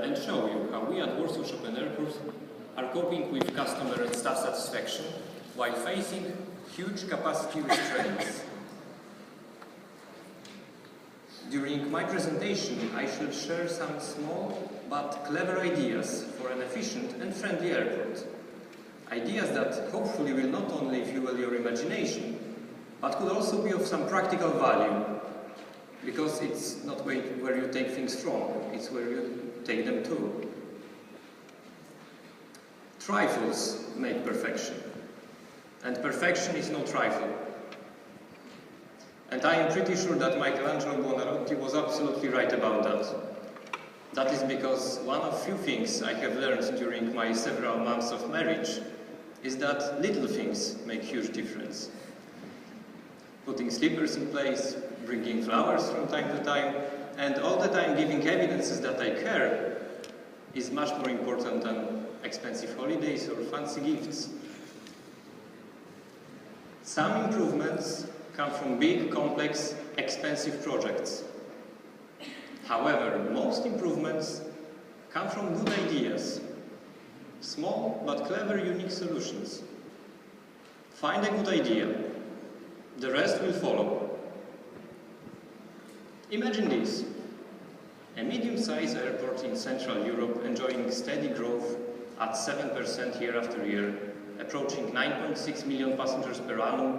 and show you how we at Warsaw Chopin Airport are coping with customer and staff satisfaction while facing huge capacity restraints. During my presentation, I shall share some small but clever ideas for an efficient and friendly airport. Ideas that hopefully will not only fuel your imagination, but could also be of some practical value, because it's not where you take things from, it's where you take them to. Trifles make perfection, and perfection is no trifle. And I am pretty sure that Michelangelo Buonarroti was absolutely right about that. That is because one of few things I have learned during my several months of marriage is that little things make huge difference. Putting slippers in place, bringing flowers from time to time, and all the time giving evidences that I care is much more important than expensive holidays or fancy gifts. Some improvements come from big, complex, expensive projects. However, most improvements come from good ideas, small but clever, unique solutions. Find a good idea, the rest will follow. Imagine this: a medium-sized airport in Central Europe enjoying steady growth at 7% year after year, approaching 9.6 million passengers per annum,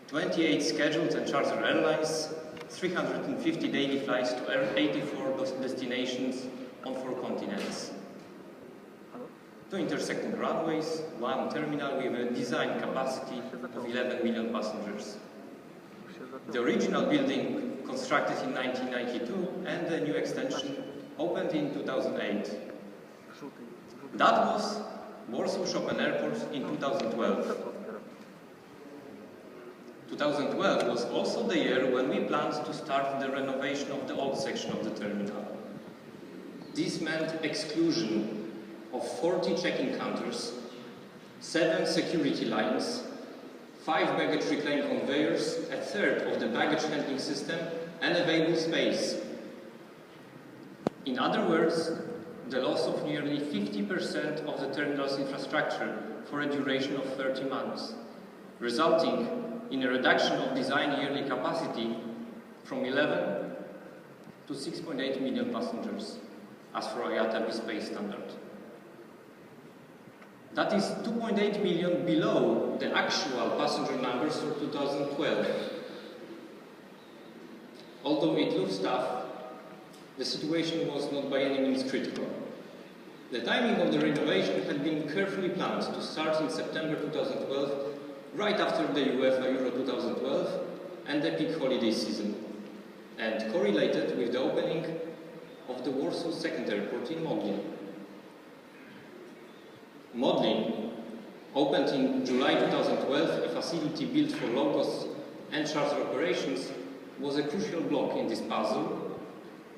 28 scheduled and charter airlines, 350 daily flights to 84 destinations on 4 continents. 2 intersecting runways, 1 terminal with a design capacity of 11 million passengers. The original building, constructed in 1992, and the new extension opened in 2008. That was Warsaw Chopin Airport in 2012. 2012 was also the year when we planned to start the renovation of the old section of the terminal. This meant exclusion of 40 check-in counters, 7 security lines, 5 baggage reclaim conveyors, a third of the baggage handling system, and available space. In other words, the loss of nearly 50% of the terminal's infrastructure for a duration of 30 months, resulting in a reduction of design yearly capacity from 11 to 6.8 million passengers, as for IATA space standard. That is 2.8 million below the actual passenger numbers for 2012. Although it looks tough, the situation was not by any means critical. The timing of the renovation had been carefully planned to start in September 2012, right after the UEFA Euro 2012 and the peak holiday season, and correlated with the opening of the Warsaw second airport in Modlin. Modlin opened in July 2012, a facility built for low-cost and charter operations, was a crucial block in this puzzle,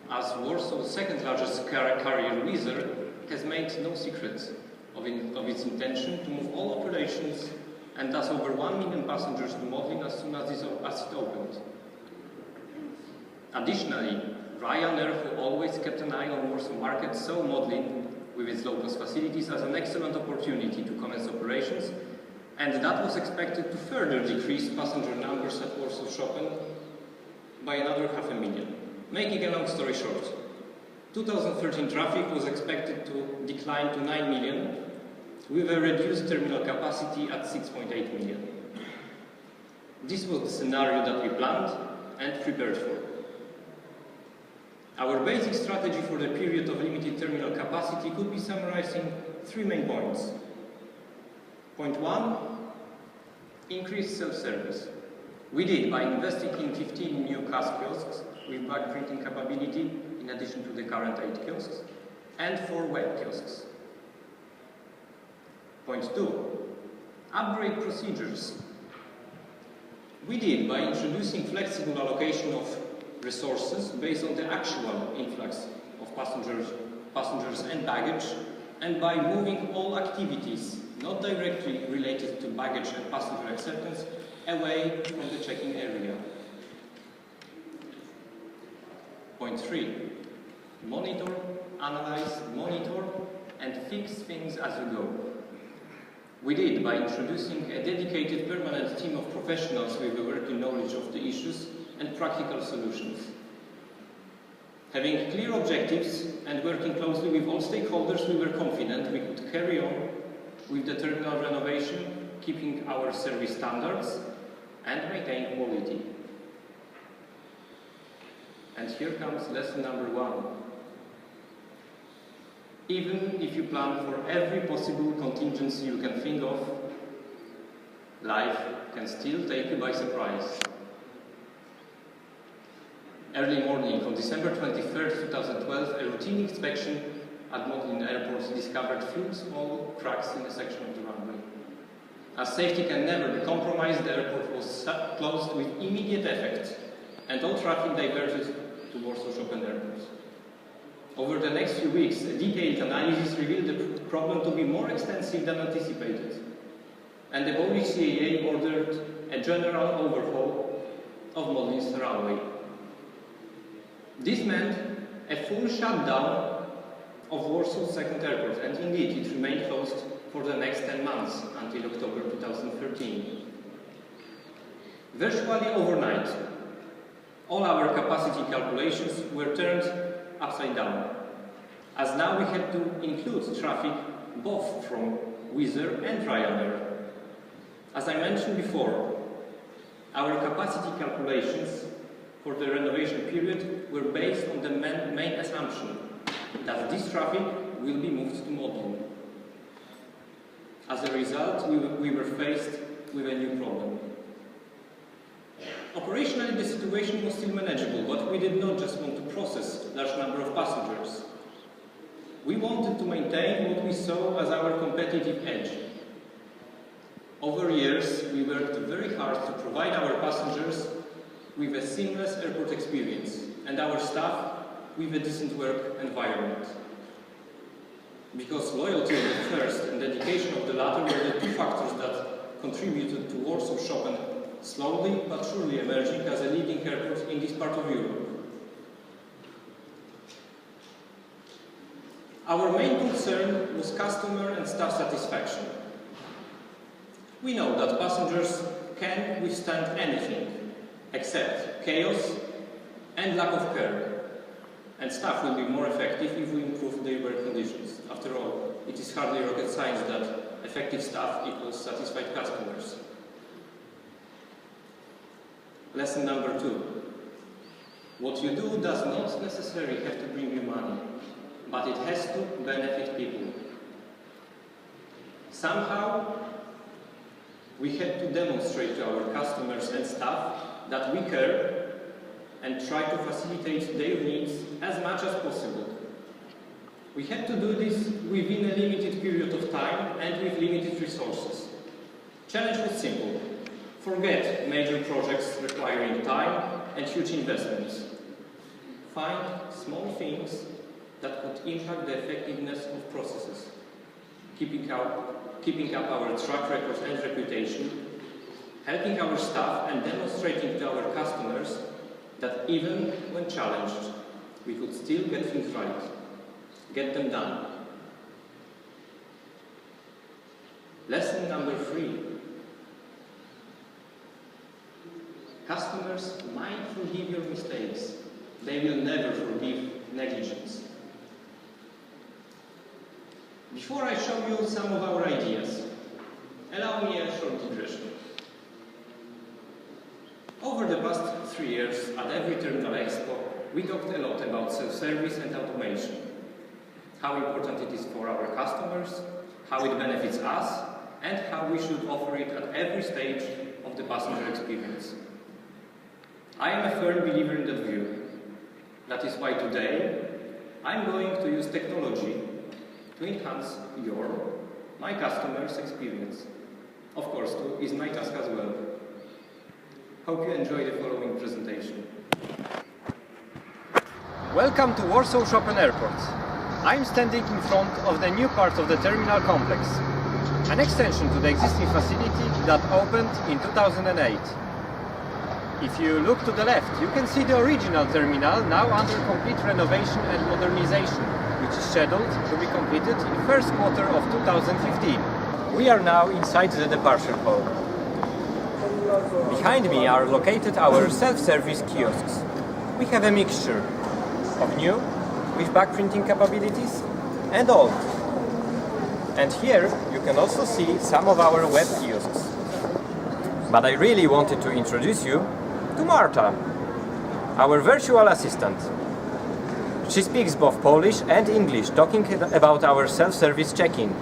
as Warsaw's second largest carrier, Wizz Air, has made no secret of its intention to move all operations and thus over 1 million passengers to Modlin as soon as it opened. Additionally, Ryanair, who always kept an eye on Warsaw market, saw Modlin with its low-cost facilities as an excellent opportunity to commence operations, and that was expected to further decrease passenger numbers at Warsaw Chopin by another 500,000. Making a long story short, 2013 traffic was expected to decline to 9 million, with a reduced terminal capacity at 6.8 million. This was the scenario that we planned and prepared for. Our basic strategy for the period of limited terminal capacity could be summarized in 3 main points. Point 1, increase self-service. We did by investing in 15 new CAS kiosks with bag printing capability, in addition to the current 8 kiosks, and 4 web kiosks. Point 2, upgrade procedures. We did by introducing flexible allocation of resources based on the actual influx of passengers and baggage, and by moving all activities not directly related to baggage and passenger acceptance away from the check-in area. Point 3, monitor, analyze, monitor, and fix things as we go. We did by introducing a dedicated permanent team of professionals with a working knowledge of the issues and practical solutions. Having clear objectives and working closely with all stakeholders, we were confident we could carry on with the terminal renovation, keeping our service standards and maintaining quality. And here comes lesson number 1. Even if you plan for every possible contingency you can think of, life can still take you by surprise. Early morning on December 23rd, 2012, a routine inspection at Modlin Airport discovered few small cracks in a section of the runway. As safety can never be compromised, the airport was closed with immediate effect, and all traffic diverted to Warsaw Chopin Airport. Over the next few weeks, a detailed analysis revealed the problem to be more extensive than anticipated, and the Polish CAA ordered a general overhaul of Modlin's runway. This meant a full shutdown of Warsaw's second airport, and indeed it remained closed for the next 10 months until October 2013. Virtually overnight, all our capacity calculations were turned upside down, as now we had to include traffic both from Wizz Air and Ryanair. As I mentioned before, our capacity calculations for the renovation period were based on the main assumption that this traffic will be moved to Modlin. As a result, we were faced with a new problem. Operationally, the situation was still manageable, but we did not just want to process a large number of passengers. We wanted to maintain what we saw as our competitive edge. Over years, we worked very hard to provide our passengers with a seamless airport experience and our staff with a decent work environment. Because loyalty of the first and dedication of the latter were the two factors that contributed to Warsaw Chopin slowly but surely emerging as a leading airport in this part of Europe. Our main concern was customer and staff satisfaction. We know that passengers can withstand anything except chaos and lack of care, and staff will be more effective if we improve their work conditions. After all, it is hardly rocket science that effective staff equals satisfied customers. Lesson number 2. What you do does not necessarily have to bring you money, but it has to benefit people. Somehow, we had to demonstrate to our customers and staff that we care and try to facilitate their needs as much as possible. We had to do this within a limited period of time and with limited resources. Challenge was simple. Forget major projects requiring time and huge investments. Find small things that could impact the effectiveness of processes, keeping up our track record and reputation, helping our staff and demonstrating to our customers that even when challenged, we could still get things right, get them done. Lesson number 3. Customers might forgive your mistakes. They will never forgive negligence. Before I show you some of our ideas, allow me a short digression. Over the past 3 years, at every Terminal Expo, we talked a lot about self-service and automation, how important it is for our customers, how it benefits us, and how we should offer it at every stage of the passenger experience. I am a firm believer in that view. That is why today, I'm going to use technology to enhance my customer's experience. Of course, too, is my task as well. Hope you enjoy the following presentation. Welcome to Warsaw Chopin Airport. I'm standing in front of the new part of the terminal complex, an extension to the existing facility that opened in 2008. If you look to the left, you can see the original terminal now under complete renovation and modernization. which is scheduled to be completed in the first quarter of 2015. We are now inside the departure hall. Behind me are located our self-service kiosks. We have a mixture of new, with backprinting capabilities, and old. And here you can also see some of our web kiosks. But I really wanted to introduce you to Marta, our virtual assistant. She speaks both Polish and English, talking about our self-service check-in.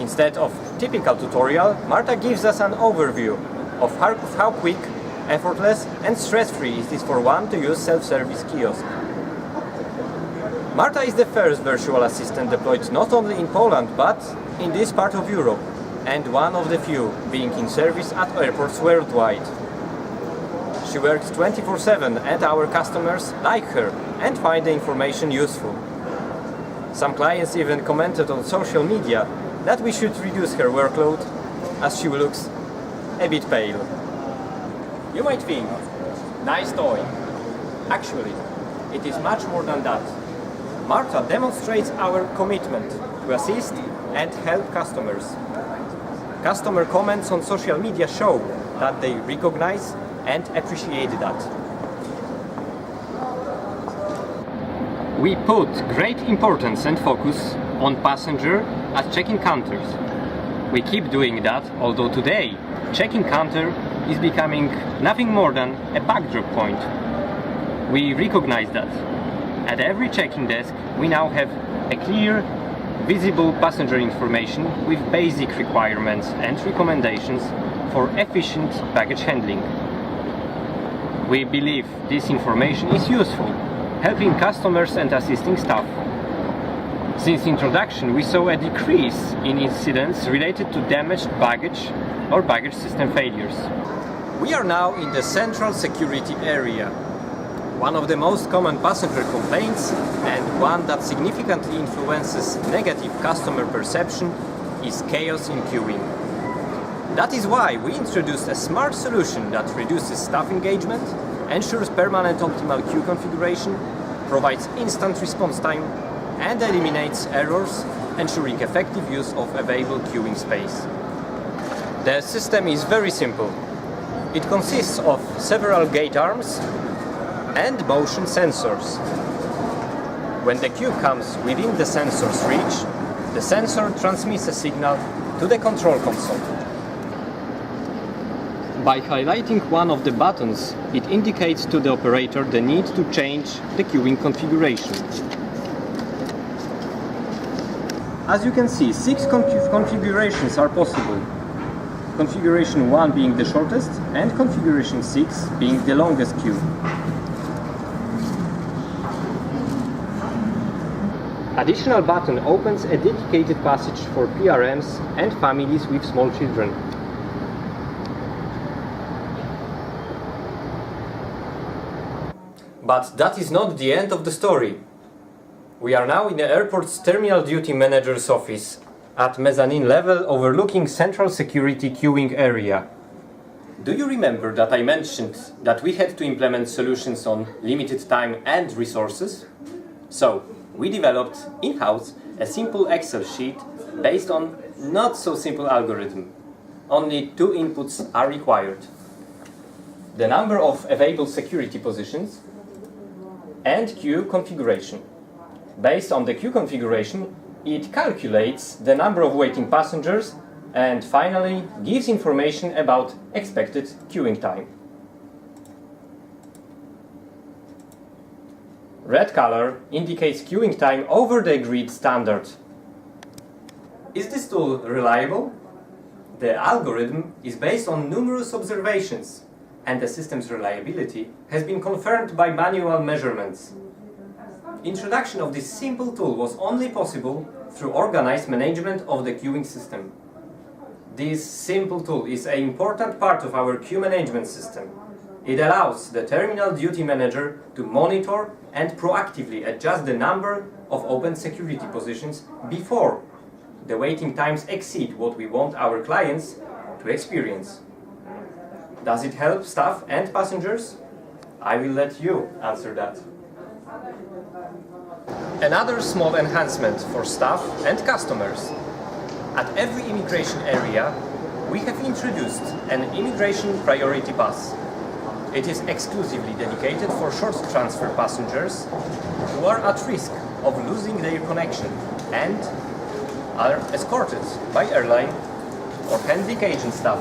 Instead of typical tutorial, Marta gives us an overview of how quick, effortless and stress-free it is for one to use self-service kiosk. Marta is the first virtual assistant deployed not only in Poland but in this part of Europe, and one of the few being in service at airports worldwide. She works 24/7 and our customers like her and find the information useful. Some clients even commented on social media that we should reduce her workload as she looks a bit pale. You might think, nice toy. Actually, it is much more than that. Marta demonstrates our commitment to assist and help customers. Customer comments on social media show that they recognize and appreciate that. We put great importance and focus on passenger at check-in counters. We keep doing that, although today check-in counter is becoming nothing more than a backdrop point. We recognize that. At every check-in desk we now have a clear, visible passenger information with basic requirements and recommendations for efficient baggage handling. We believe this information is useful, helping customers and assisting staff. Since introduction, we saw a decrease in incidents related to damaged baggage or baggage system failures. We are now in the central security area. One of the most common passenger complaints, and one that significantly influences negative customer perception, is chaos in queuing. That is why we introduced a smart solution that reduces staff engagement, ensures permanent optimal queue configuration, provides instant response time, and eliminates errors, ensuring effective use of available queuing space. The system is very simple. It consists of several gate arms and motion sensors. When the queue comes within the sensor's reach, the sensor transmits a signal to the control console. By highlighting one of the buttons, it indicates to the operator the need to change the queuing configuration. As you can see, 6 configurations are possible. Configuration 1 being the shortest and configuration 6 being the longest queue. Additional button opens a dedicated passage for PRMs and families with small children. But that is not the end of the story. We are now in the airport's terminal duty manager's office at mezzanine level overlooking central security queuing area. Do you remember that I mentioned that we had to implement solutions on limited time and resources? So, we developed in-house a simple Excel sheet based on not so simple algorithm. Only 2 inputs are required. The number of available security positions and queue configuration. Based on the queue configuration, it calculates the number of waiting passengers and finally gives information about expected queuing time. Red color indicates queuing time over the agreed standard. Is this tool reliable? The algorithm is based on numerous observations, and the system's reliability has been confirmed by manual measurements. Introduction of this simple tool was only possible through organized management of the queuing system. This simple tool is an important part of our queue management system. It allows the terminal duty manager to monitor and proactively adjust the number of open security positions before the waiting times exceed what we want our clients to experience. Does it help staff and passengers? I will let you answer that. Another small enhancement for staff and customers. At every immigration area, we have introduced an immigration priority pass. It is exclusively dedicated for short transfer passengers who are at risk of losing their connection and are escorted by airline or handling agent staff.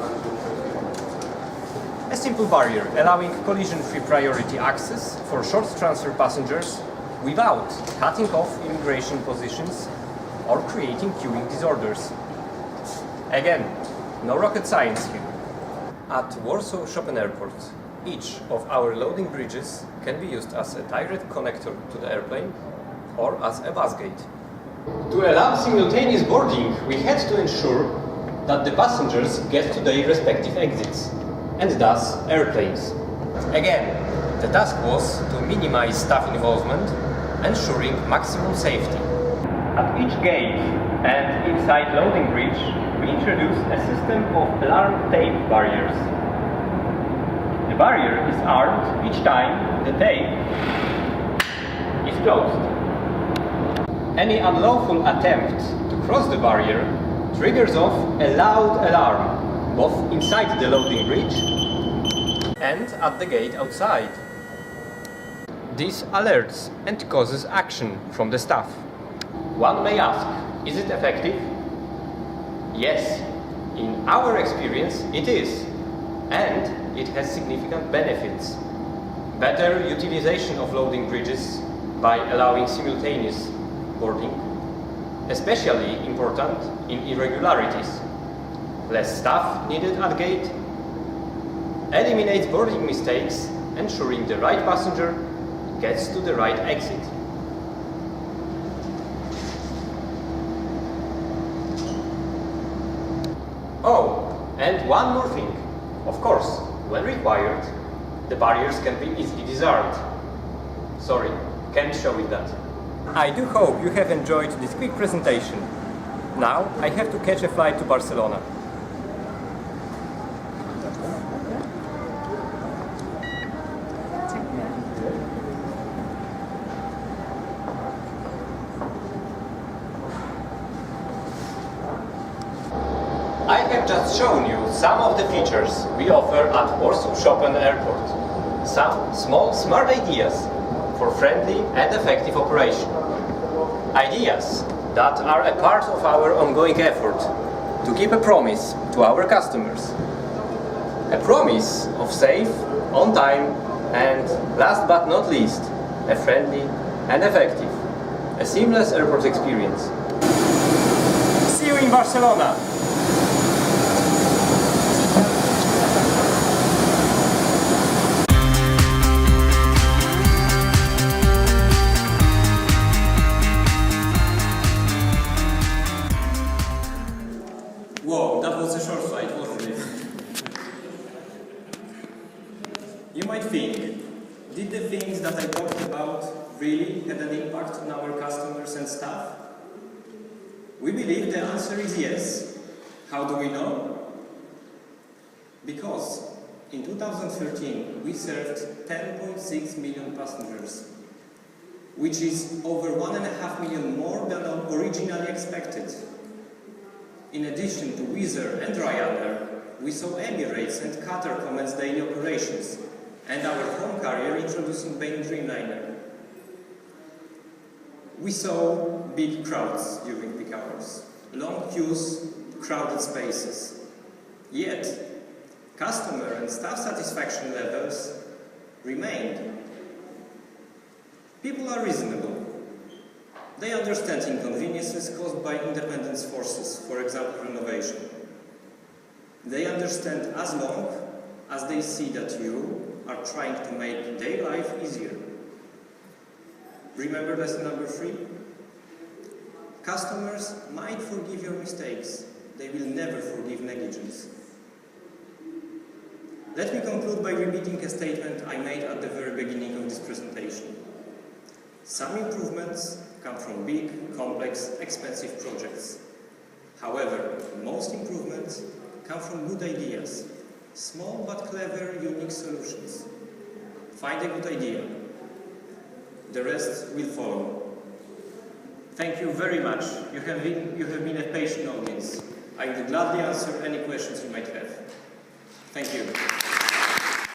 A simple barrier allowing collision-free priority access for short transfer passengers without cutting off immigration positions or creating queuing disorders. Again, no rocket science here. At Warsaw Chopin Airport, each of our loading bridges can be used as a direct connector to the airplane or as a bus gate. To allow simultaneous boarding, we had to ensure that the passengers get to their respective exits, and thus airplanes. Again, the task was to minimize staff involvement, ensuring maximum safety. At each gate and inside loading bridge, we introduced a system of alarm tape barriers. The barrier is armed each time the tape is closed. Any unlawful attempt to cross the barrier triggers off a loud alarm, both inside the loading bridge and at the gate outside. This alerts and causes action from the staff. One may ask, is it effective? Yes, in our experience it is, and it has significant benefits. Better utilization of loading bridges by allowing simultaneous boarding, especially important in irregularities. Less staff needed at gate, eliminates boarding mistakes, ensuring the right passenger gets to the right exit. Oh, and one more thing. Of course, when required, the barriers can be easily disarmed. Sorry, can't show it that. I do hope you have enjoyed this quick presentation. Now I have to catch a flight to Barcelona. I have just shown you some of the features we offer at Warsaw Chopin Airport. Some small smart ideas for friendly and effective operation. Ideas that are a part of our ongoing effort to keep a promise to our customers. A promise of safe, on time, and last but not least, a friendly and effective, a seamless airport experience. See you in Barcelona! Whoa, that was a short flight, wasn't it? You might think, did the things that I talked about really had an impact on our customers and staff? We believe the answer is yes. How do we know? Because in 2013 we served 10.6 million passengers, which is over 1.5 million more than originally expected. In addition to Wizz Air and Ryanair, we saw Emirates and Qatar commence daily operations, and our home carrier introducing Bain Dreamliner. We saw big crowds during peak hours, long queues, crowded spaces. Yet, customer and staff satisfaction levels remained. People are reasonable. They understand inconveniences caused by independence forces, for example renovation. They understand as long as they see that you are trying to make their life easier. Remember lesson number 3? Customers might forgive your mistakes. They will never forgive negligence. Let me conclude by repeating a statement I made at the very beginning of this presentation. Some improvements come from big, complex, expensive projects. However, most improvements come from good ideas, small but clever, unique solutions. Find a good idea. The rest will follow. Thank you very much. You have been a patient audience. I will gladly answer any questions you might have. Thank you.